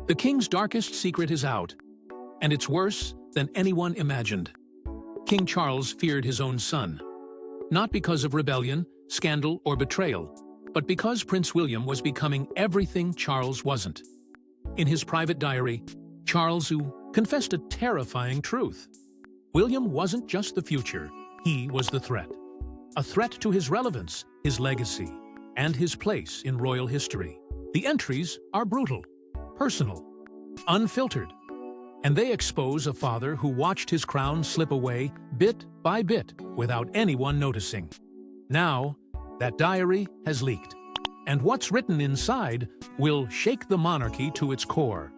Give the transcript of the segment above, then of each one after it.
The king's darkest secret is out, and it's worse than anyone imagined. King Charles feared his own son, not because of rebellion, scandal, or betrayal, but because Prince William was becoming everything Charles wasn't. In his private diary, Charles confessed a terrifying truth. William wasn't just the future, he was the threat. A threat to his relevance, his legacy, and his place in royal history. The entries are brutal, personal, unfiltered, and they expose a father who watched his crown slip away bit by bit without anyone noticing. Now, that diary has leaked, and what's written inside will shake the monarchy to its core.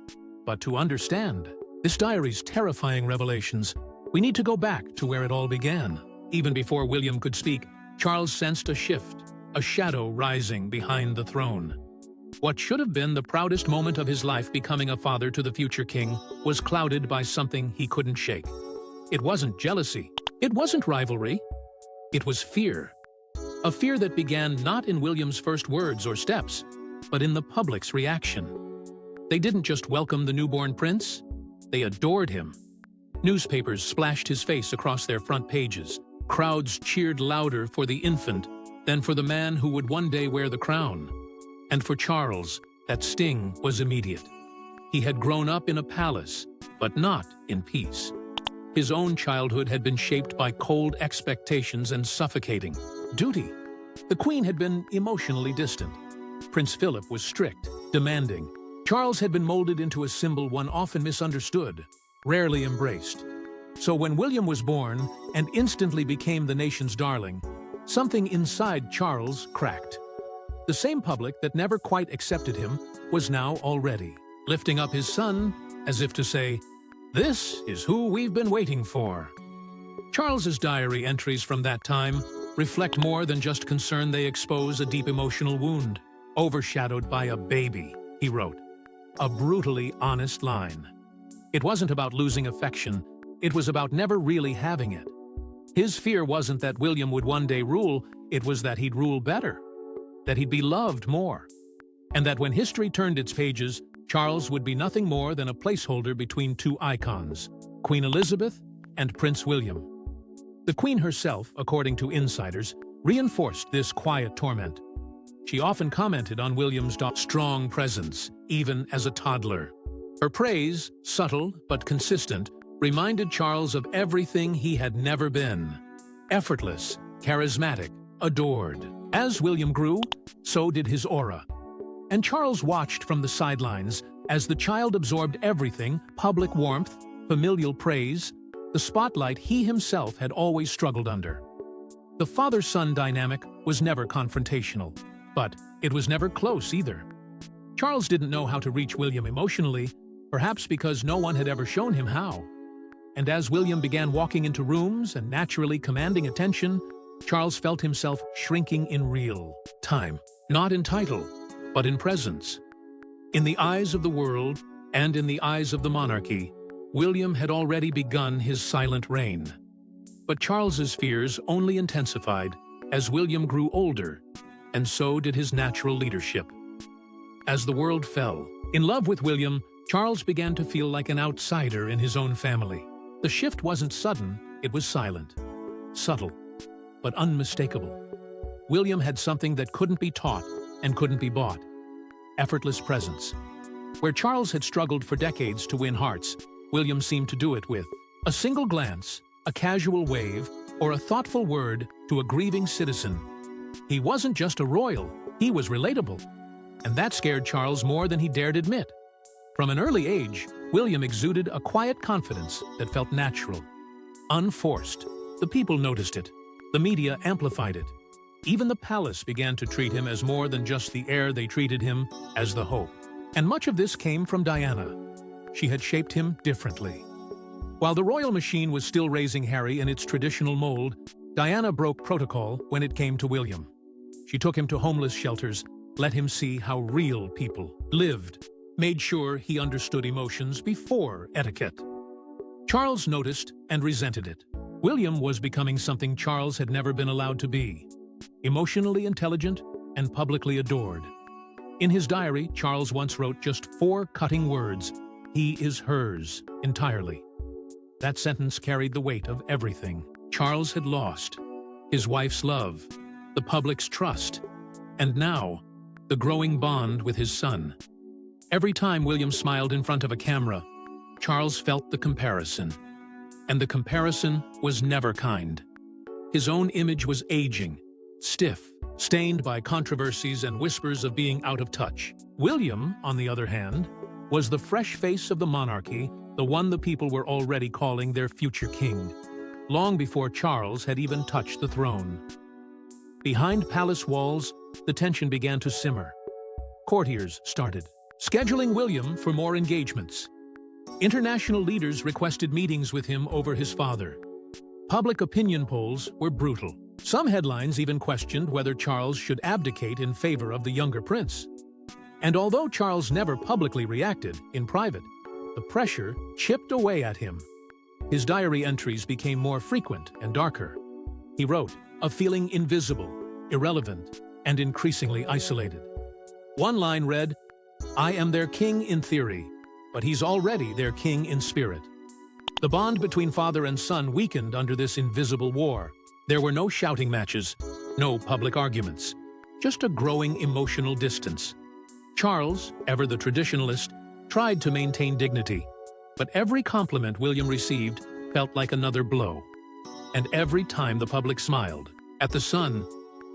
But to understand this diary's terrifying revelations, we need to go back to where it all began. Even before William could speak, Charles sensed a shift, a shadow rising behind the throne. What should have been the proudest moment of his life, becoming a father to the future king, was clouded by something he couldn't shake. It wasn't jealousy. It wasn't rivalry. It was fear. A fear that began not in William's first words or steps, but in the public's reaction. They didn't just welcome the newborn prince, they adored him. Newspapers splashed his face across their front pages. Crowds cheered louder for the infant than for the man who would one day wear the crown. And for Charles, that sting was immediate. He had grown up in a palace, but not in peace. His own childhood had been shaped by cold expectations and suffocating duty. The Queen had been emotionally distant. Prince Philip was strict, demanding. Charles had been molded into a symbol one often misunderstood, rarely embraced. So when William was born and instantly became the nation's darling, something inside Charles cracked. The same public that never quite accepted him was now already lifting up his son as if to say, "This is who we've been waiting for." Charles's diary entries from that time reflect more than just concern. They expose a deep emotional wound, overshadowed by a baby, he wrote. A brutally honest line. It wasn't about losing affection, it was about never really having it. His fear wasn't that William would one day rule, it was that he'd rule better, that he'd be loved more, and that when history turned its pages, Charles would be nothing more than a placeholder between two icons, Queen Elizabeth and Prince William. The Queen herself, according to insiders, reinforced this quiet torment. She often commented on William's strong presence, even as a toddler. Her praise, subtle but consistent, reminded Charles of everything he had never been. Effortless, charismatic, adored. As William grew, so did his aura. And Charles watched from the sidelines as the child absorbed everything: public warmth, familial praise, the spotlight he himself had always struggled under. The father-son dynamic was never confrontational, but it was never close either. Charles didn't know how to reach William emotionally, perhaps because no one had ever shown him how. And as William began walking into rooms and naturally commanding attention, Charles felt himself shrinking in real time, not in title, but in presence. In the eyes of the world, and in the eyes of the monarchy, William had already begun his silent reign. But Charles's fears only intensified as William grew older, and so did his natural leadership. As the world fell in love with William, Charles began to feel like an outsider in his own family. The shift wasn't sudden, it was silent, subtle, but unmistakable. William had something that couldn't be taught and couldn't be bought: effortless presence. Where Charles had struggled for decades to win hearts, William seemed to do it with a single glance, a casual wave, or a thoughtful word to a grieving citizen. He wasn't just a royal, he was relatable. And that scared Charles more than he dared admit. From an early age, William exuded a quiet confidence that felt natural, unforced. The people noticed it. The media amplified it. Even the palace began to treat him as more than just the heir. They treated him as the hope. And much of this came from Diana. She had shaped him differently. While the royal machine was still raising Harry in its traditional mold, Diana broke protocol when it came to William. She took him to homeless shelters, let him see how real people lived, made sure he understood emotions before etiquette. Charles noticed and resented it. William was becoming something Charles had never been allowed to be: emotionally intelligent and publicly adored. In his diary, Charles once wrote just 4 cutting words: "He is hers entirely." That sentence carried the weight of everything Charles had lost: his wife's love, the public's trust, and now, the growing bond with his son. Every time William smiled in front of a camera, Charles felt the comparison. And the comparison was never kind. His own image was aging, stiff, stained by controversies and whispers of being out of touch. William, on the other hand, was the fresh face of the monarchy, the one the people were already calling their future king, long before Charles had even touched the throne. Behind palace walls, the tension began to simmer. Courtiers started scheduling William for more engagements. International leaders requested meetings with him over his father. Public opinion polls were brutal. Some headlines even questioned whether Charles should abdicate in favor of the younger prince. And although Charles never publicly reacted, in private, the pressure chipped away at him. His diary entries became more frequent and darker. He wrote of feeling invisible, irrelevant, and increasingly isolated. One line read, "I am their king in theory, but he's already their king in spirit." The bond between father and son weakened under this invisible war. There were no shouting matches, no public arguments, just a growing emotional distance. Charles, ever the traditionalist, tried to maintain dignity, but every compliment William received felt like another blow. And every time the public smiled at the son,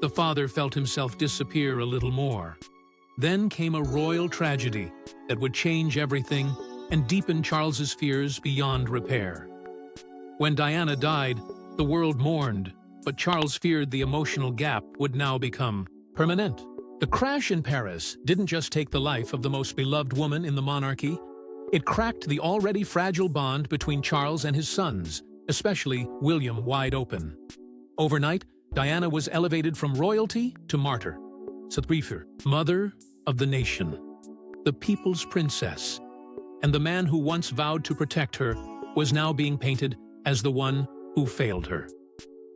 the father felt himself disappear a little more. Then came a royal tragedy that would change everything and deepen Charles's fears beyond repair. When Diana died, the world mourned, but Charles feared the emotional gap would now become permanent. The crash in Paris didn't just take the life of the most beloved woman in the monarchy, it cracked the already fragile bond between Charles and his sons, especially William, wide open. Overnight, Diana was elevated from royalty to martyr. Mother of the nation, the people's princess, and the man who once vowed to protect her was now being painted as the one who failed her.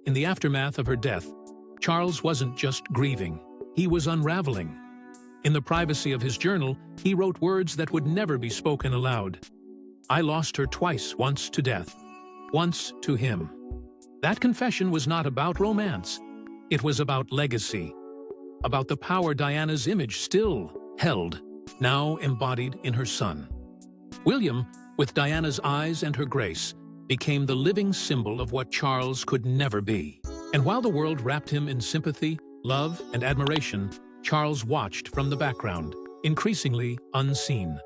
In the aftermath of her death, Charles wasn't just grieving, he was unraveling. In the privacy of his journal, he wrote words that would never be spoken aloud. "I lost her twice, once to death, once to him." That confession was not about romance, it was about legacy. About the power Diana's image still held, now embodied in her son. William, with Diana's eyes and her grace, became the living symbol of what Charles could never be. And while the world wrapped him in sympathy, love, and admiration, Charles watched from the background, increasingly unseen.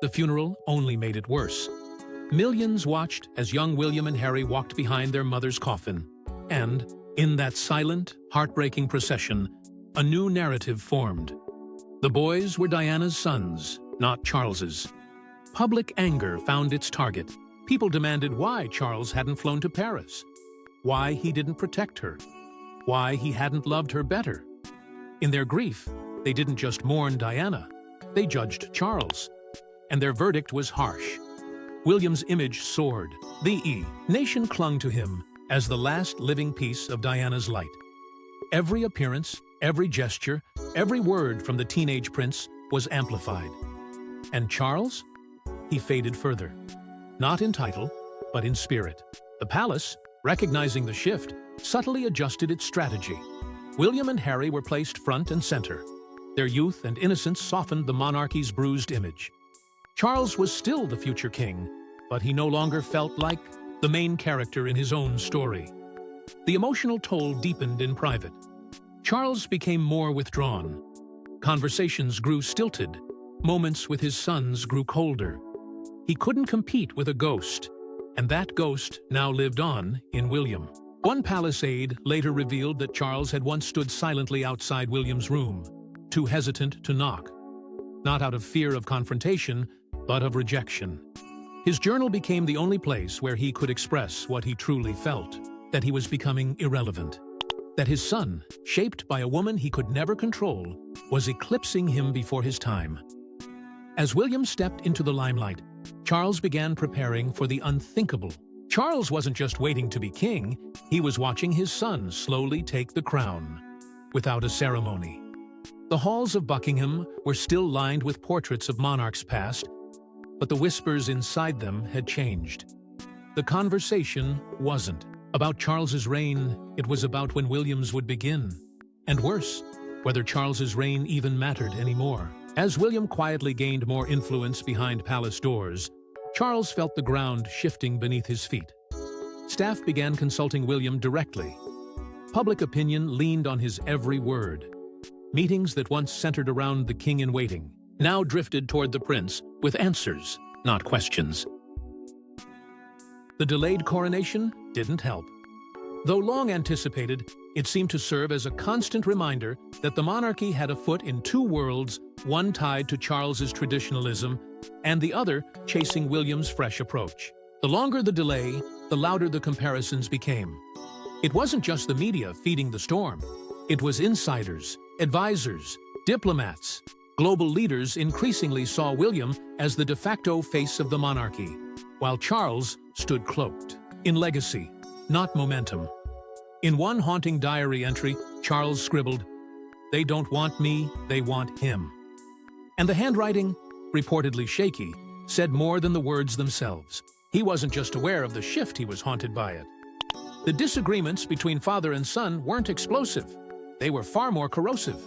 The funeral only made it worse. Millions watched as young William and Harry walked behind their mother's coffin. And, in that silent, heartbreaking procession, a new narrative formed. The boys were Diana's sons, not Charles's. Public anger found its target. People demanded why Charles hadn't flown to Paris, why he didn't protect her, why he hadn't loved her better. In their grief, they didn't just mourn Diana, they judged Charles. And their verdict was harsh. William's image soared. The nation clung to him as the last living piece of Diana's light. Every appearance, every gesture, every word from the teenage prince was amplified. And Charles? He faded further. Not in title, but in spirit. The palace, recognizing the shift, subtly adjusted its strategy. William and Harry were placed front and center. Their youth and innocence softened the monarchy's bruised image. Charles was still the future king, but he no longer felt like the main character in his own story. The emotional toll deepened in private. Charles became more withdrawn. Conversations grew stilted. Moments with his sons grew colder. He couldn't compete with a ghost, and that ghost now lived on in William. One palace aide later revealed that Charles had once stood silently outside William's room, too hesitant to knock. Not out of fear of confrontation, but of rejection. His journal became the only place where he could express what he truly felt, that he was becoming irrelevant. That his son, shaped by a woman he could never control, was eclipsing him before his time. As William stepped into the limelight, Charles began preparing for the unthinkable. Charles wasn't just waiting to be king, he was watching his son slowly take the crown, without a ceremony. The halls of Buckingham were still lined with portraits of monarchs past, but the whispers inside them had changed. The conversation wasn't about Charles's reign, it was about when William's would begin. And worse, whether Charles's reign even mattered anymore. As William quietly gained more influence behind palace doors, Charles felt the ground shifting beneath his feet. Staff began consulting William directly. Public opinion leaned on his every word. Meetings that once centered around the king-in-waiting now drifted toward the prince with answers, not questions. The delayed coronation didn't help. Though long anticipated, it seemed to serve as a constant reminder that the monarchy had a foot in two worlds, one tied to Charles's traditionalism and the other chasing William's fresh approach. The longer the delay, the louder the comparisons became. It wasn't just the media feeding the storm. It was insiders, advisors, diplomats. Global leaders increasingly saw William as the de facto face of the monarchy, while Charles stood cloaked in legacy, not momentum. In one haunting diary entry, Charles scribbled, "They don't want me, they want him." And the handwriting, reportedly shaky, said more than the words themselves. He wasn't just aware of the shift, he was haunted by it. The disagreements between father and son weren't explosive. They were far more corrosive.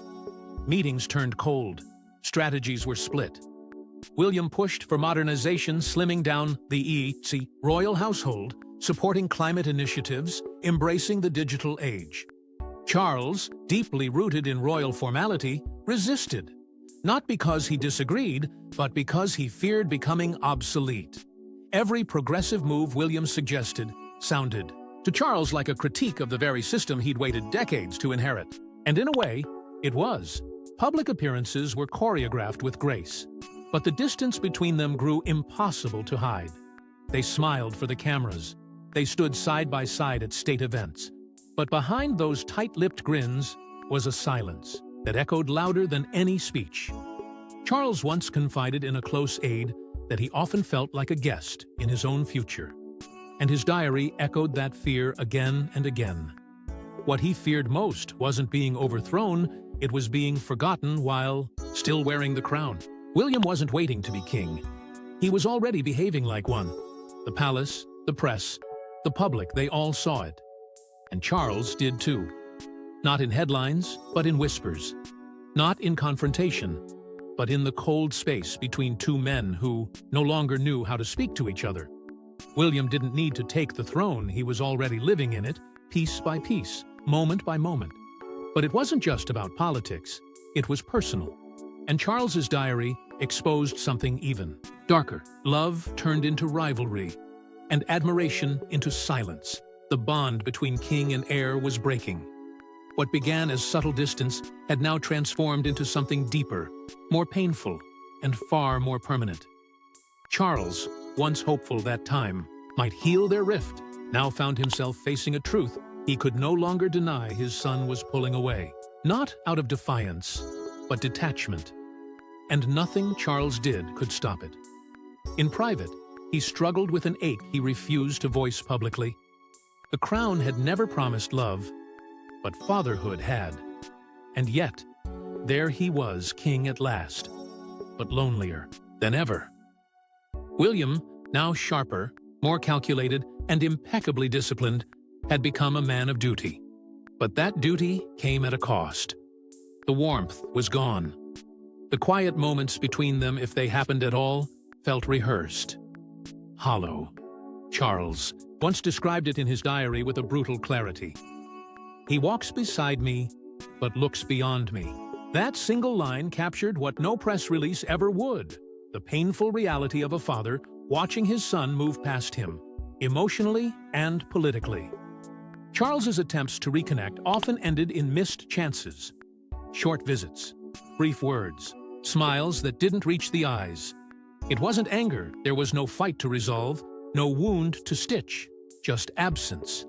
Meetings turned cold. Strategies were split. William pushed for modernization, slimming down the royal household, supporting climate initiatives, embracing the digital age. Charles, deeply rooted in royal formality, resisted. Not because he disagreed, but because he feared becoming obsolete. Every progressive move William suggested sounded to Charles like a critique of the very system he'd waited decades to inherit. And in a way, it was. Public appearances were choreographed with grace, but the distance between them grew impossible to hide. They smiled for the cameras. They stood side by side at state events. But behind those tight-lipped grins was a silence that echoed louder than any speech. Charles once confided in a close aide that he often felt like a guest in his own future. And his diary echoed that fear again and again. What he feared most wasn't being overthrown, it was being forgotten while still wearing the crown. William wasn't waiting to be king. He was already behaving like one. The palace, the press, the public, they all saw it. And Charles did too. Not in headlines, but in whispers. Not in confrontation, but in the cold space between two men who no longer knew how to speak to each other. William didn't need to take the throne, he was already living in it, piece by piece, moment by moment. But it wasn't just about politics, it was personal. And Charles's diary exposed something even darker. Love turned into rivalry, and admiration into silence. The bond between king and heir was breaking. What began as subtle distance had now transformed into something deeper, more painful, and far more permanent. Charles, once hopeful that time might heal their rift, now found himself facing a truth he could no longer deny. His son was pulling away, not out of defiance, but detachment. And nothing Charles did could stop it. In private, he struggled with an ache he refused to voice publicly. The crown had never promised love, but fatherhood had. And yet, there he was, king at last, but lonelier than ever. William, now sharper, more calculated, and impeccably disciplined, had become a man of duty. But that duty came at a cost. The warmth was gone. The quiet moments between them, if they happened at all, felt rehearsed. Hollow. Charles once described it in his diary with a brutal clarity. "He walks beside me, but looks beyond me." That single line captured what no press release ever would: the painful reality of a father watching his son move past him, emotionally and politically. Charles's attempts to reconnect often ended in missed chances. Short visits, brief words, smiles that didn't reach the eyes. It wasn't anger, there was no fight to resolve, no wound to stitch, just absence.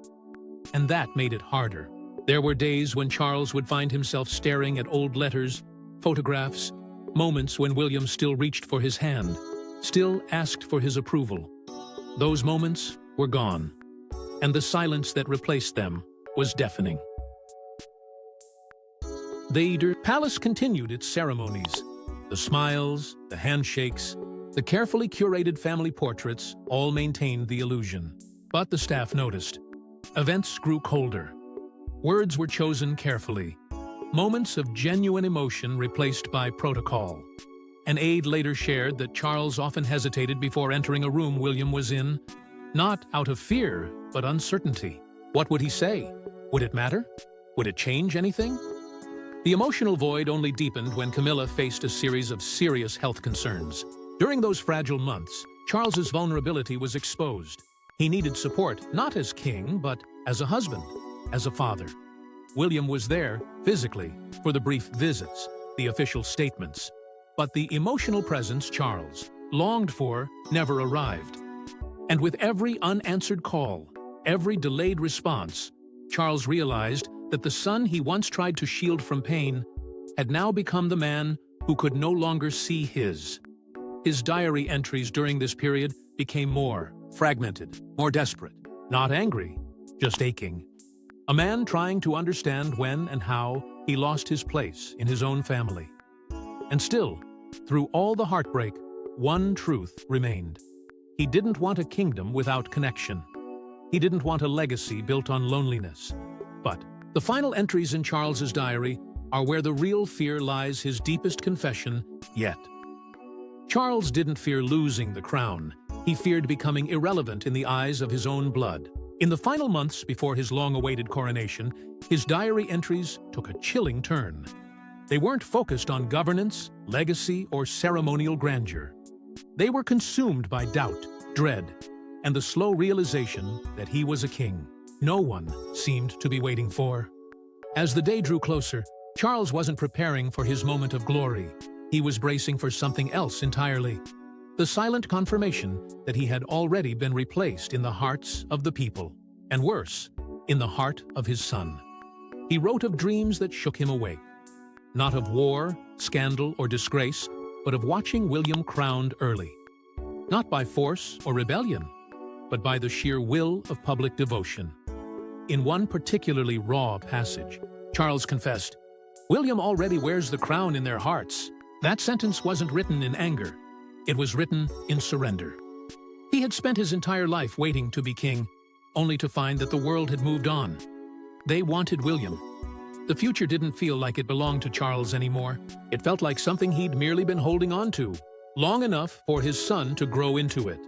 And that made it harder. There were days when Charles would find himself staring at old letters, photographs, moments when William still reached for his hand, still asked for his approval. Those moments were gone, and the silence that replaced them was deafening. The palace continued its ceremonies. The smiles, the handshakes, the carefully curated family portraits all maintained the illusion. But the staff noticed. Events grew colder. Words were chosen carefully. Moments of genuine emotion replaced by protocol. An aide later shared that Charles often hesitated before entering a room William was in, not out of fear, but uncertainty. What would he say? Would it matter? Would it change anything? The emotional void only deepened when Camilla faced a series of serious health concerns. During those fragile months, Charles's vulnerability was exposed. He needed support, not as king, but as a husband, as a father. William was there, physically, for the brief visits, the official statements. But the emotional presence Charles longed for never arrived. And with every unanswered call, every delayed response, Charles realized that the son he once tried to shield from pain had now become the man who could no longer see his. His diary entries during this period became more fragmented, more desperate, not angry, just aching. A man trying to understand when and how he lost his place in his own family. And still, through all the heartbreak, one truth remained. He didn't want a kingdom without connection. He didn't want a legacy built on loneliness. But the final entries in Charles's diary are where the real fear lies, his deepest confession yet. Charles didn't fear losing the crown. He feared becoming irrelevant in the eyes of his own blood. In the final months before his long-awaited coronation, his diary entries took a chilling turn. They weren't focused on governance, legacy, or ceremonial grandeur. They were consumed by doubt, dread, and the slow realization that he was a king no one seemed to be waiting for. As the day drew closer, Charles wasn't preparing for his moment of glory. He was bracing for something else entirely. The silent confirmation that he had already been replaced in the hearts of the people, and worse, in the heart of his son. He wrote of dreams that shook him awake. Not of war, scandal, or disgrace, but of watching William crowned early. Not by force or rebellion, but by the sheer will of public devotion. In one particularly raw passage, Charles confessed, "William already wears the crown in their hearts." That sentence wasn't written in anger. It was written in surrender. He had spent his entire life waiting to be king, only to find that the world had moved on. They wanted William. The future didn't feel like it belonged to Charles anymore. It felt like something he'd merely been holding on to, long enough for his son to grow into it.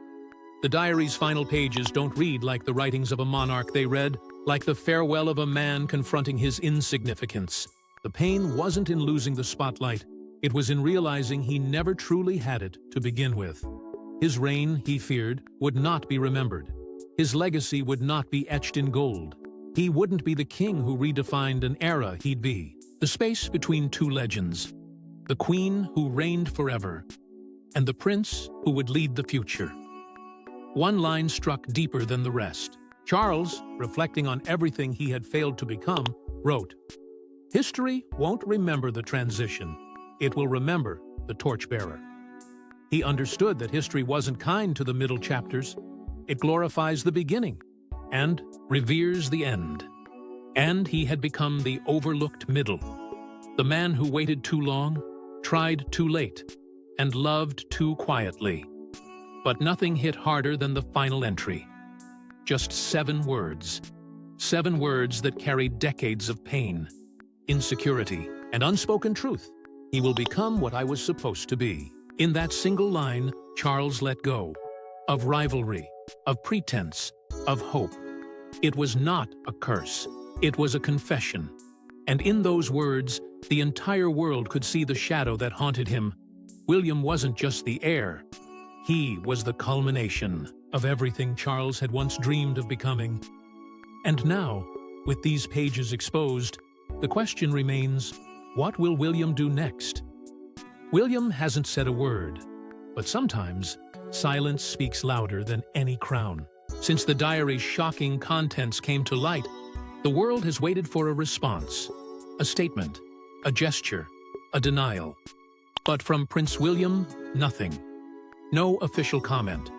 The diary's final pages don't read like the writings of a monarch. They read like the farewell of a man confronting his insignificance. The pain wasn't in losing the spotlight. It was in realizing he never truly had it to begin with. His reign, he feared, would not be remembered. His legacy would not be etched in gold. He wouldn't be the king who redefined an era. He'd be the space between two legends. The queen who reigned forever, and the prince who would lead the future. One line struck deeper than the rest. Charles, reflecting on everything he had failed to become, wrote, "History won't remember the transition. It will remember the torchbearer." He understood that history wasn't kind to the middle chapters. It glorifies the beginning and reveres the end. And he had become the overlooked middle, the man who waited too long, tried too late, and loved too quietly. But nothing hit harder than the final entry. Just 7 words. 7 words that carried decades of pain, insecurity, and unspoken truth. "He will become what I was supposed to be." In that single line, Charles let go of rivalry, of pretense, of hope. It was not a curse. It was a confession. And in those words, the entire world could see the shadow that haunted him. William wasn't just the heir. He was the culmination of everything Charles had once dreamed of becoming. And now, with these pages exposed, the question remains, what will William do next? William hasn't said a word, but sometimes silence speaks louder than any crown. Since the diary's shocking contents came to light, the world has waited for a response, a statement, a gesture, a denial. But from Prince William, nothing. No official comment,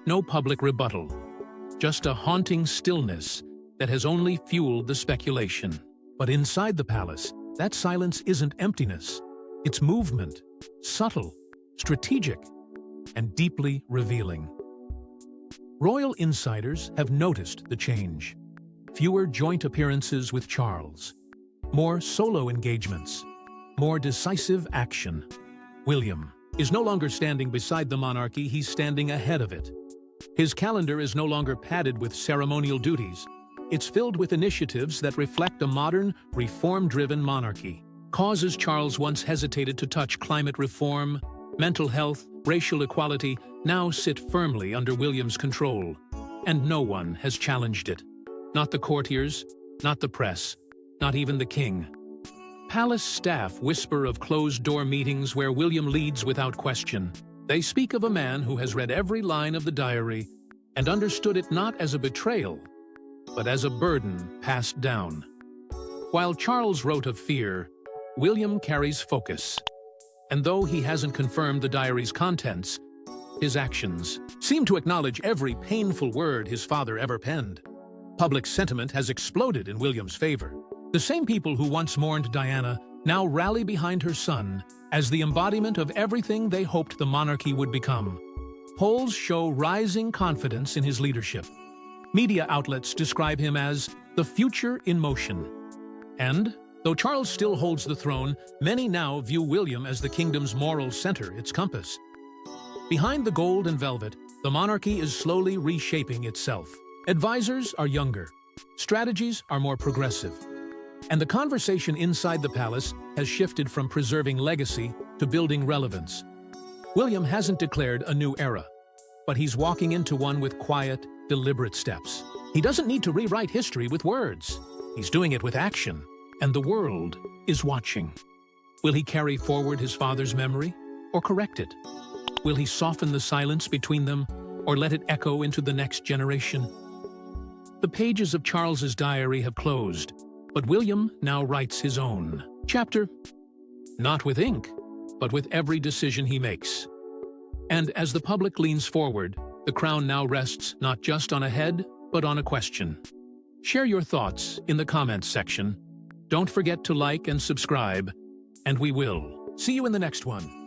no public rebuttal, just a haunting stillness that has only fueled the speculation. But inside the palace, That silence isn't emptiness. It's movement, subtle, strategic, and deeply revealing. Royal insiders have noticed the change. Fewer joint appearances with Charles. More solo engagements. More decisive action. William is no longer standing beside the monarchy, he's standing ahead of it. His calendar is no longer padded with ceremonial duties. It's filled with initiatives that reflect a modern, reform-driven monarchy. Causes Charles once hesitated to touch: climate reform, mental health, racial equality, now sit firmly under William's control. And no one has challenged it. Not the courtiers, not the press, not even the king. Palace staff whisper of closed-door meetings where William leads without question. They speak of a man who has read every line of the diary and understood it not as a betrayal, but as a burden passed down. While Charles wrote of fear, William carries focus. And though he hasn't confirmed the diary's contents, his actions seem to acknowledge every painful word his father ever penned. Public sentiment has exploded in William's favor. The same people who once mourned Diana now rally behind her son as the embodiment of everything they hoped the monarchy would become. Polls show rising confidence in his leadership. Media outlets describe him as the future in motion. And, though Charles still holds the throne, many now view William as the kingdom's moral center, its compass. Behind the gold and velvet, the monarchy is slowly reshaping itself. Advisors are younger. Strategies are more progressive. And the conversation inside the palace has shifted from preserving legacy to building relevance. William hasn't declared a new era, but he's walking into one with quiet, deliberate steps. He doesn't need to rewrite history with words. He's doing it with action, and the world is watching. Will he carry forward his father's memory, or correct it? Will he soften the silence between them, or let it echo into the next generation? The pages of Charles's diary have closed, but William now writes his own chapter, not with ink, but with every decision he makes. And as the public leans forward, the crown now rests not just on a head, but on a question. Share your thoughts in the comments section. Don't forget to like and subscribe, and we will see you in the next one.